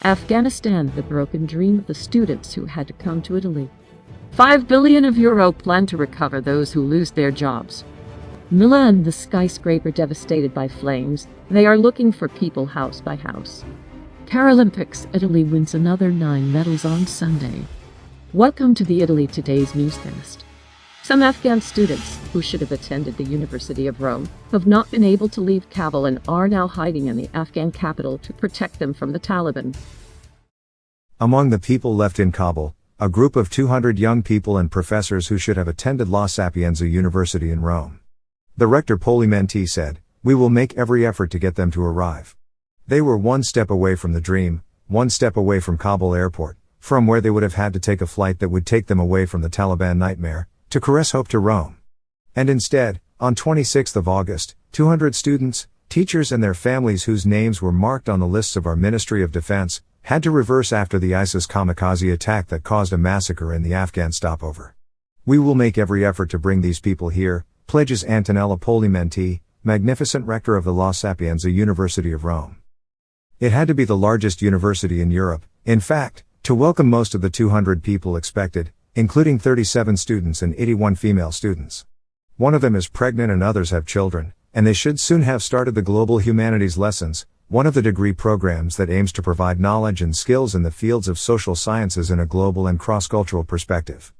Afghanistan, the broken dream of the students who had to come to Italy. €5 billion plan to recover those who lose their jobs. Milan, the skyscraper devastated by flames. They are looking for people house by house. Paralympics, Italy wins another 9 medals on Sunday. Welcome to the Italy Today's newscast. Some Afghan students, who should have attended the University of Rome, have not been able to leave Kabul and are now hiding in the Afghan capital to protect them from the Taliban. Among the people left in Kabul, a group of 200 young people and professors who should have attended La Sapienza University in Rome. The rector Paralympics said, "We will make every effort to get them to arrive." They were one step away from the dream, one step away from Kabul airport, from where they would have had to take a flight that would take them away from the Taliban nightmare, to caress hope to Rome. And instead, on 26th of August, 200 students, teachers and their families whose names were marked on the lists of our Ministry of Defense, had to reverse after the ISIS kamikaze attack that caused a massacre in the Afghan stopover. "We will make every effort to bring these people here," pledges Antonella Paralympics, magnificent rector of the La Sapienza University of Rome. It had to be the largest university in Europe, in fact, to welcome most of the 200 people expected, including 37 students and 81 female students. One of them is pregnant and others have children, and they should soon have started the Global Humanities Lessons, one of the degree programs that aims to provide knowledge and skills in the fields of social sciences in a global and cross-cultural perspective.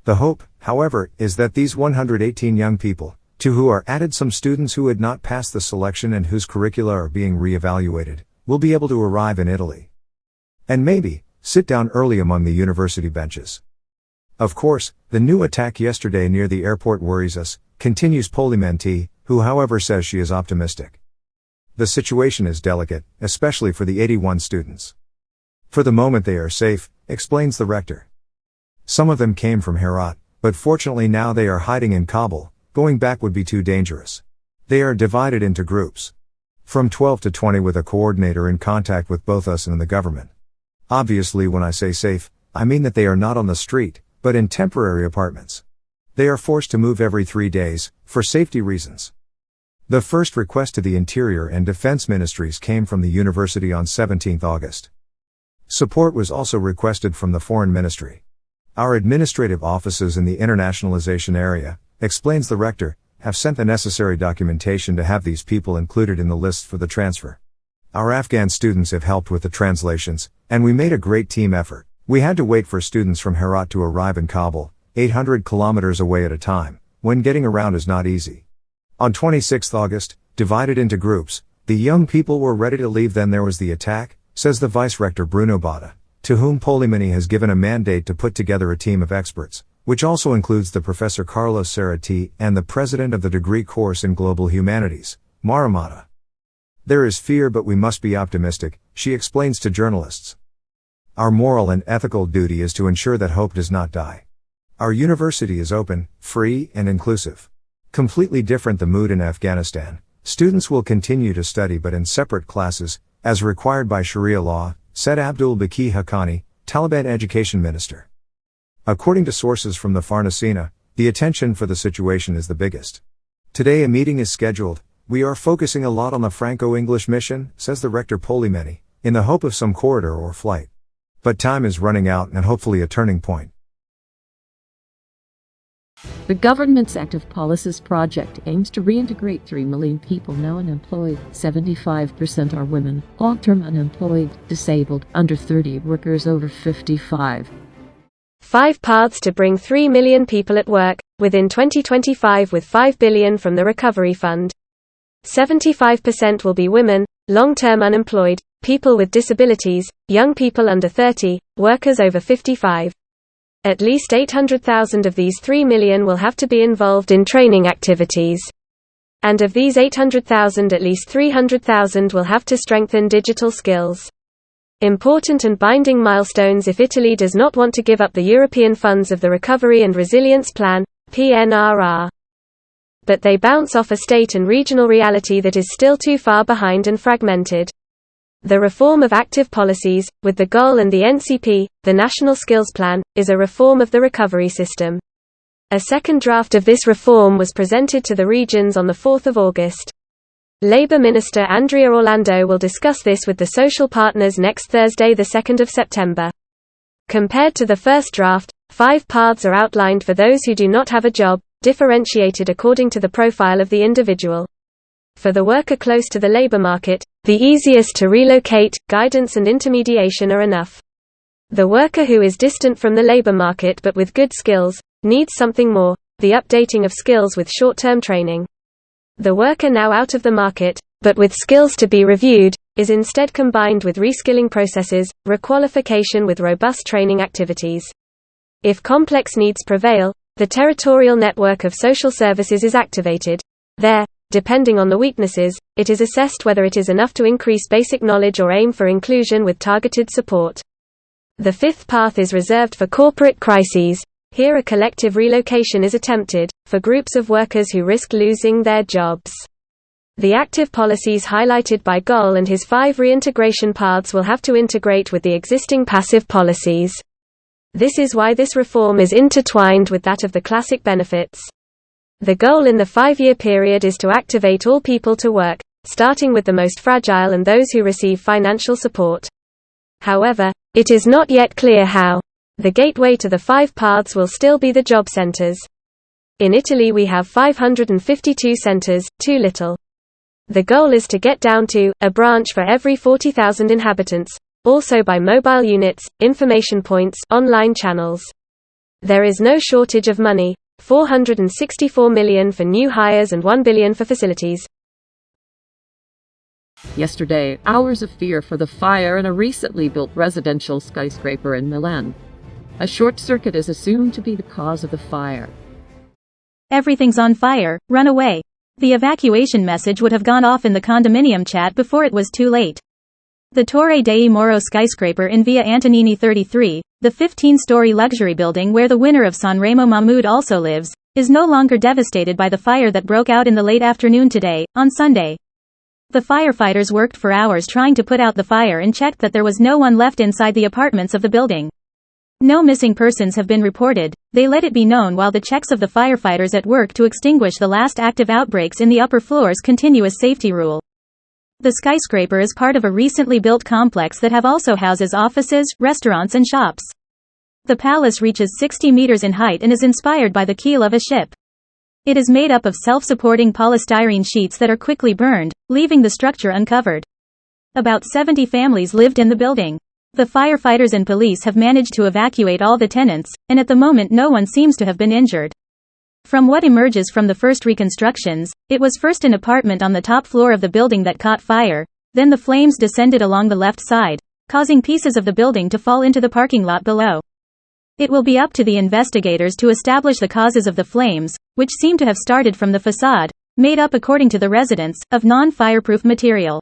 The hope, however, is that these 118 young people, to who are added some students who had not passed the selection and whose curricula are being re-evaluated, will be able to arrive in Italy. And maybe, sit down early among the university benches. Of course, the new attack yesterday near the airport worries us, continues Paralympics, who however says she is optimistic. The situation is delicate, especially for the 81 students. For the moment they are safe, explains the rector. Some of them came from Herat, but fortunately now they are hiding in Kabul. Going back would be too dangerous. They are divided into groups. From 12 to 20 with a coordinator in contact with both us and the government. Obviously when I say safe, I mean that they are not on the street, but in temporary apartments. They are forced to move every 3 days, for safety reasons. The first request to the Interior and Defense Ministries came from the University on 17 August. Support was also requested from the Foreign Ministry. Our administrative offices in the internationalization area, explains the rector, have sent the necessary documentation to have these people included in the list for the transfer. Our Afghan students have helped with the translations, and we made a great team effort. We had to wait for students from Herat to arrive in Kabul, 800 kilometers away at a time, when getting around is not easy. On 26 August, divided into groups, the young people were ready to leave. Then there was the attack, says the Vice-Rector Bruno Botta, to whom Paralympics has given a mandate to put together a team of experts, which also includes the Professor Carlos Serrati and the President of the degree course in Global Humanities, Maramata. "There is fear but we must be optimistic," she explains to journalists. "Our moral and ethical duty is to ensure that hope does not die. Our university is open, free, and inclusive. Completely different the mood in Afghanistan. Students will continue to study but in separate classes, as required by Sharia law," said Abdul Baqi Haqqani, Taliban education minister. According to sources from the Farnesina, the attention for the situation is the biggest. "Today a meeting is scheduled. We are focusing a lot on the Franco-English mission," says the rector Paralympics, in the hope of some corridor or flight. But time is running out and hopefully a turning point. The government's active policies project aims to reintegrate 3 million people now unemployed. 75% are women, long-term unemployed, disabled, under 30, workers over 55. 5 paths to bring 3 million people at work, within 2025 with $5 billion from the Recovery Fund. 75% will be women, long-term unemployed, people with disabilities, young people under 30, workers over 55. At least 800,000 of these 3 million will have to be involved in training activities. And of these 800,000, at least 300,000 will have to strengthen digital skills. Important and binding milestones if Italy does not want to give up the European funds of the Recovery and Resilience Plan, PNRR. But they bounce off a state and regional reality that is still too far behind and fragmented. The reform of active policies, with the goal and the NCP, the National Skills Plan, is a reform of the recovery system. A second draft of this reform was presented to the regions on 4 August. Labour Minister Andrea Orlando will discuss this with the social partners next Thursday, 2 September. Compared to the first draft, 5 paths are outlined for those who do not have a job, differentiated according to the profile of the individual. For the worker close to the labour market, the easiest to relocate, guidance and intermediation are enough. The worker who is distant from the labour market but with good skills, needs something more, the updating of skills with short-term training. The worker now out of the market, but with skills to be reviewed, is instead combined with reskilling processes, requalification with robust training activities. If complex needs prevail, the territorial network of social services is activated. There, depending on the weaknesses, it is assessed whether it is enough to increase basic knowledge or aim for inclusion with targeted support. The 5th path is reserved for corporate crises. Here a collective relocation is attempted, for groups of workers who risk losing their jobs. The active policies highlighted by Goll and his 5 reintegration paths will have to integrate with the existing passive policies. This is why this reform is intertwined with that of the classic benefits. The goal in the 5-year period is to activate all people to work, starting with the most fragile and those who receive financial support. However, it is not yet clear how. The gateway to the 5 paths will still be the job centers. In Italy we have 552 centers, too little. The goal is to get down to a branch for every 40,000 inhabitants, also by mobile units, information points, online channels. There is no shortage of money, 464 million for new hires and 1 billion for facilities. Yesterday, hours of fear for the fire in a recently built residential skyscraper in Milan. A short circuit is assumed to be the cause of the fire. Everything's on fire, run away. The evacuation message would have gone off in the condominium chat before it was too late. The Torre dei Moro skyscraper in Via Antonini 33, the 15-story luxury building where the winner of Sanremo Mahmoud also lives, is no longer devastated by the fire that broke out in the late afternoon today, on Sunday. The firefighters worked for hours trying to put out the fire and checked that there was no one left inside the apartments of the building. No missing persons have been reported. They let it be known while the checks of the firefighters at work to extinguish the last active outbreaks in the upper floors continue as safety rule. The skyscraper is part of a recently built complex that have also houses offices, restaurants and shops. The palace reaches 60 meters in height and is inspired by the keel of a ship. It is made up of self-supporting polystyrene sheets that are quickly burned, leaving the structure uncovered. About 70 families lived in the building. The firefighters and police have managed to evacuate all the tenants, and at the moment no one seems to have been injured. From what emerges from the first reconstructions, it was first an apartment on the top floor of the building that caught fire, then the flames descended along the left side, causing pieces of the building to fall into the parking lot below. It will be up to the investigators to establish the causes of the flames, which seem to have started from the facade, made up according to the residents, of non-fireproof material.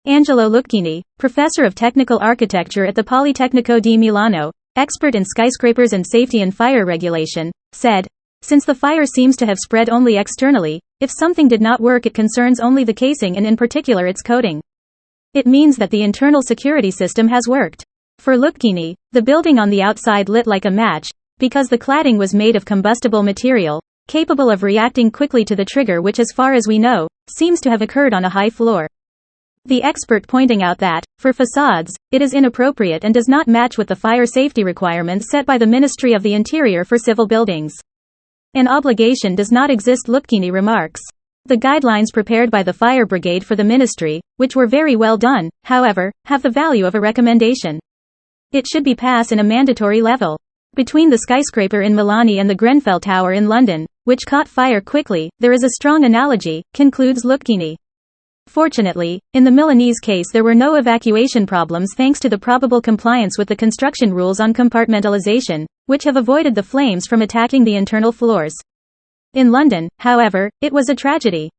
Angelo Lucchini, professor of technical architecture at the Politecnico di Milano, expert in skyscrapers and safety and fire regulation, said, "Since the fire seems to have spread only externally, if something did not work it concerns only the casing and in particular its coating. It means that the internal security system has worked." For Lucchini, the building on the outside lit like a match, because the cladding was made of combustible material, capable of reacting quickly to the trigger which as far as we know, seems to have occurred on a high floor. The expert pointing out that, for facades, it is inappropriate and does not match with the fire safety requirements set by the Ministry of the Interior for civil buildings. An obligation does not exist, Lucchini remarks. The guidelines prepared by the fire brigade for the ministry, which were very well done, however, have the value of a recommendation. It should be passed in a mandatory level. Between the skyscraper in Milan and the Grenfell Tower in London, which caught fire quickly, there is a strong analogy, concludes Lucchini. Fortunately, in the Milanese case there were no evacuation problems thanks to the probable compliance with the construction rules on compartmentalization, which have avoided the flames from attacking the internal floors. In London, however, it was a tragedy.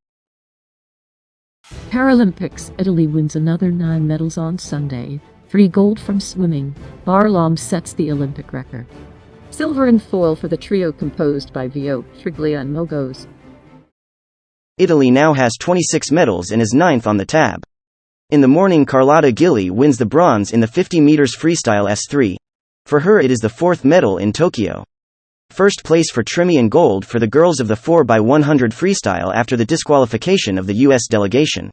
Paralympics, Italy wins another 9 medals on Sunday. 3 gold from swimming. Barlam sets the Olympic record. Silver in foil for the trio composed by Vio, Triglia and Mogos. Italy now has 26 medals and is 9th on the tab. In the morning Carlotta Gilli wins the bronze in the 50 meters freestyle S3. For her it is the 4th medal in Tokyo. first place for Trimi and gold for the girls of the 4x100 freestyle after the disqualification of the U.S. delegation.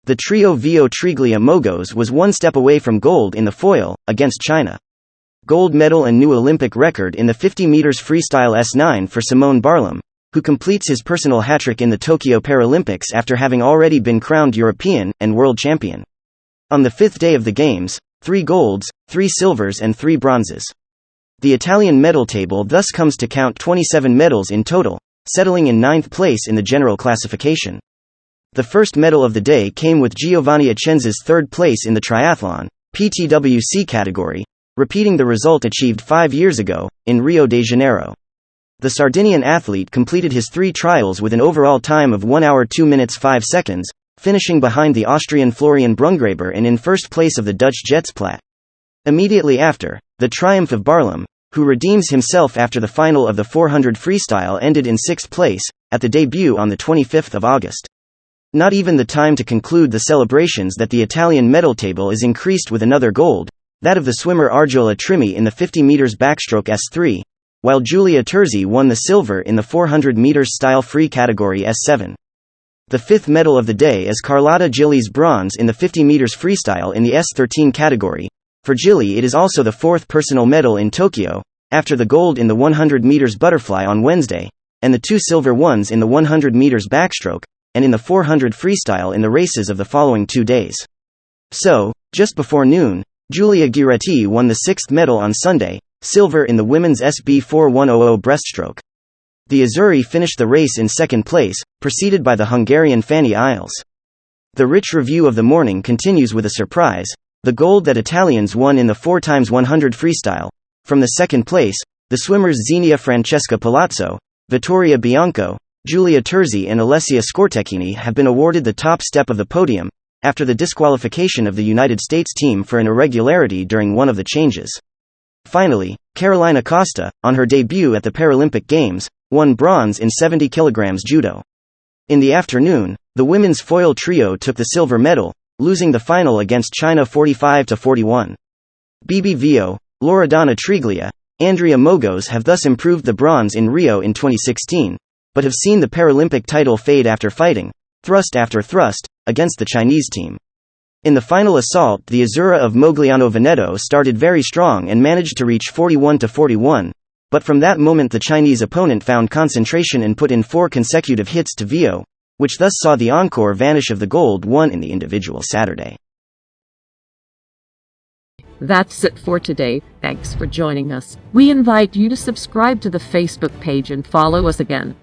The trio Vio Triglia Mogos was one step away from gold in the foil, against China. Gold medal and new Olympic record in the 50 meters freestyle S9 for Simone Barlam, who completes his personal hat-trick in the Tokyo Paralympics after having already been crowned European and world champion. On the fifth day of the Games, 3 golds, 3 silvers and 3 bronzes. The Italian medal table thus comes to count 27 medals in total, settling in 9th place in the general classification. The first medal of the day came with Giovanni Acenza's 3rd place in the triathlon, PTWC category, repeating the result achieved 5 years ago, in Rio de Janeiro. The Sardinian athlete completed his 3 trials with an overall time of 1 hour 2 minutes 5 seconds, finishing behind the Austrian Florian Brungraber and in first place of the Dutch Jetsplat. Immediately after, the triumph of Barlam, who redeems himself after the final of the 400 freestyle, ended in 6th place, at the debut on the 25th of August. Not even the time to conclude the celebrations that the Italian medal table is increased with another gold, that of the swimmer Argiola Trimi in the 50 meters backstroke S3, while Giulia Terzi won the silver in the 400 meters style free category S7. The 5th medal of the day is Carlotta Gilli's bronze in the 50 meters freestyle in the S13 category. For Gilli, it is also the 4th personal medal in Tokyo, after the gold in the 100 meters butterfly on Wednesday, and the 2 silver ones in the 100 meters backstroke, and in the 400 freestyle in the races of the following 2 days. So, just before noon, Giulia Giretti won the 6th medal on Sunday, silver in the women's SB 4100 breaststroke. The Azzurri finished the race in 2nd place, preceded by the Hungarian Fanny Isles. The rich review of the morning continues with a surprise, the gold that Italians won in the 4x100 freestyle. From the 2nd place, the swimmers Xenia Francesca Palazzo, Vittoria Bianco, Giulia Terzi and Alessia Scortecchini have been awarded the top step of the podium, after the disqualification of the United States team for an irregularity during one of the changes. Finally, Carolina Costa, on her debut at the Paralympic Games, won bronze in 70 kg judo. In the afternoon, the women's foil trio took the silver medal, losing the final against China 45-41. Bibi Vio, Loredana Triglia, Andrea Mogos have thus improved the bronze in Rio in 2016, but have seen the Paralympic title fade after fighting, thrust after thrust, against the Chinese team. In the final assault, the Azzurra of Mogliano Veneto started very strong and managed to reach 41-41, but from that moment the Chinese opponent found concentration and put in 4 consecutive hits to Vio, which thus saw the encore vanish of the gold won in the individual Saturday. That's it for today. Thanks for joining us. We invite you to subscribe to the Facebook page and follow us again.